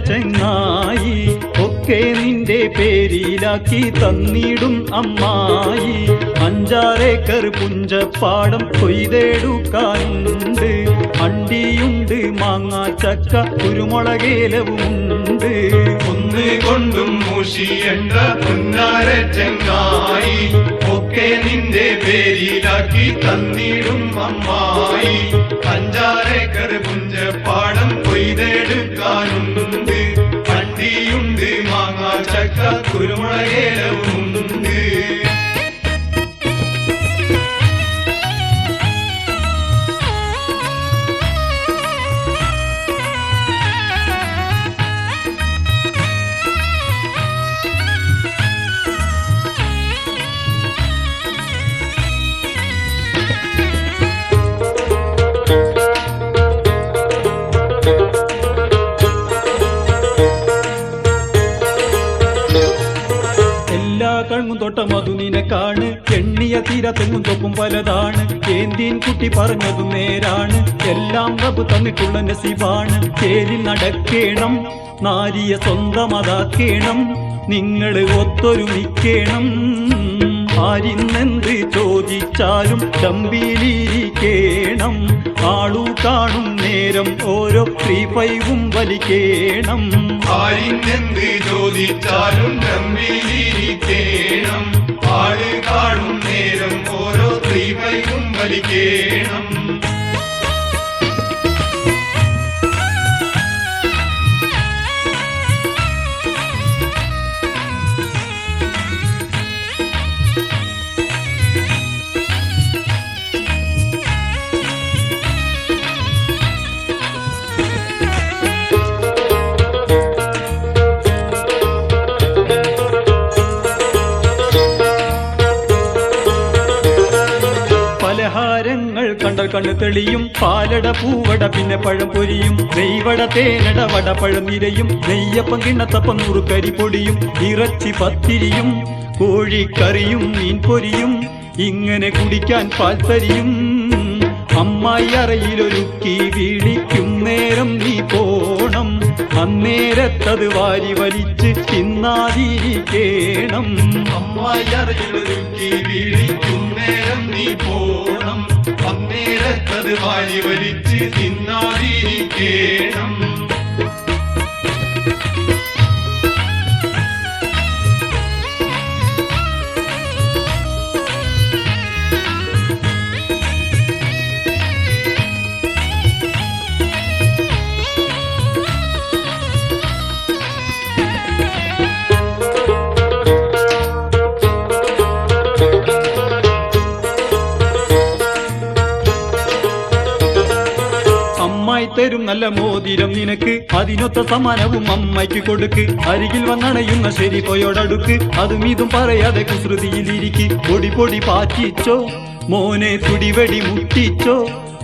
ചെങ്ങായി ഒക്കെ നിന്റെ പേരിലാക്കി തന്നിടും അമ്മായി. 5-6 ഏക്കർ പുഞ്ചപ്പാടം കൊയ്തെടുക്കാനുണ്ട്. അണ്ടിയുണ്ട്, മാങ്ങ, ചക്ക, കുരുമുളകേലവുമുണ്ട്. ഒന്നുകൊണ്ടും മൂഷിയണ്ട പുന്നാര ചെങ്ങായി ഒക്കെ നിന്റെ പേരിലാക്കി തന്നിടും അമ്മായി. 5-6 ഏക്കർ പുഞ്ചപ്പാടം കൊയ്തെടുക്കാനുണ്ട്. അണ്ടിയുണ്ട്, മാങ്ങ, ചക്ക, കുരുമുളകേലവുമുണ്ട്. കഴുങ്ങും തോട്ട മധു നിനക്കാണ്. എണ്ണിയ തീര തെങ്ങും തൊപ്പും പലതാണ്. ഏന്തീൻ കുട്ടി പറഞ്ഞതും നേരാണ്. എല്ലാം റബ്ബ് തന്നിട്ടുള്ള നസീബാണ്. ചേരിൽ നടക്കേണം, നാരിയെ സ്വന്തമതാക്കേണം. നിങ്ങള് ഒത്തൊരുമിക്കണം. ആരിന്നെന്ത് ചോദിച്ചാലും ചമ്പിലിരിക്കേണം. ആളു കാണും നേരം ഓരോ 3-5 വലിക്കേണം. ആരിന്നെന്ത് ചോദിച്ചാലും ചമ്പിലിരിക്കേണം. ആള് കാണും നേരം ഓരോ 3-5 വലിക്കേണം. പലഹാരങ്ങൾ കണ്ടാൽ കണ്ണ് തെളിയും. പാലട, പൂവട, പിന്നെ പഴം പൊരിയും. നെയ്വട, തേനട, വട, പഴം നിരയും. നെയ്യപ്പം, കിണ്ണത്തപ്പം, നുറുക്കരി പൊടിയും. ഇറച്ചി പത്തിരിയും, കോഴിക്കറിയും, മീൻ പൊരിയും. ഇങ്ങനെ കുടിക്കാൻ പാൽത്തരിയും. അമ്മായി അറയിലൊരുക്കി വിളിക്കും നേരം നീ പോണം. അന്നേരത്തത് വാരി വലിച്ച് തിന്നാതിരിക്കേണം. അമ്മായി അറയിലൊരുക്കി വിളിക്കും നേരം നീ പോണം. അന്നേരത്തത് വാരി വലിച്ച് തിന്നാതിരിക്കേണം. അമ്മായി തരും നല്ല മോതിരം നിനക്ക്. അതിനൊത്ത സമ്മാനവും അമ്മയ്ക്ക് കൊടുക്ക്. അരികിൽ വന്നണയുന്ന ശരി പോയോടടുക്ക്. അതും ഇതും പറയാതെ കുസൃതിയിലിരിക്ക്. പൊടി പൊടി പാറ്റിച്ചോ മോനെ, തുടിവെടി മുട്ടിച്ചോ.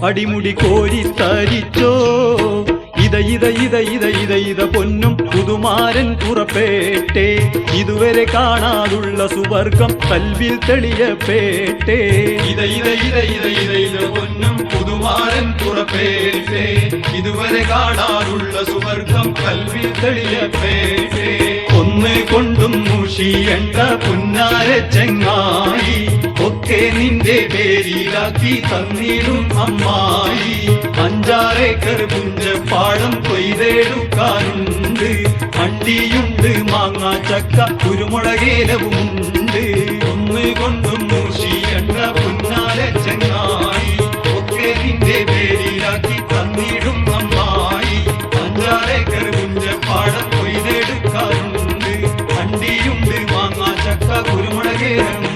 അടിമുടി കോരി തരിച്ചോ. ഇത ഇത ഇത ഇത ഇത ഇത പൊന്നും പുതുമാരൻ പുറപ്പെട്ടേ. ഇതുവരെ കാണാതുള്ള സുവർഗം കൽവിൽ തെളിയപ്പെട്ടേ. ഇത ഇത ഇത ഇത ഇത ഇത പൊന്നും പുതുമാരൻ പുറപ്പെട്ടേ. ഇതുവരെ കാണാതുള്ള സുവർഗം കൽവിൽ തെളിയപ്പെട്ടേ. ഒന്ന് കൊണ്ടും മൂഷിയണ്ട പുന്നാര ചെങ്ങായി ഒക്കെ നിന്റെ പേരിലാക്കി തന്നിടും അമ്മായി. 5-6 ഏക്കർ പുഞ്ചപ്പാടം കൊയ്തെടുക്കാനുണ്ട്. അണ്ടിയുണ്ട്, മാങ്ങ, ചക്ക, കുരുമുളകേലവുമുണ്ട്. ഒന്ന് കൊണ്ടും മൂഷിയണ്ട പുന്നാര ചെങ്ങായി ഒക്കെ നിന്റെ പേരിലാക്കി തന്നിടും അമ്മായി. 5-6 ഏക്കർ പുഞ്ചപ്പാടം കൊയ്തെടുക്കാനുണ്ട്. അണ്ടിയുണ്ട്, മാങ്ങ, ചക്ക, കുരുമുളകേലവും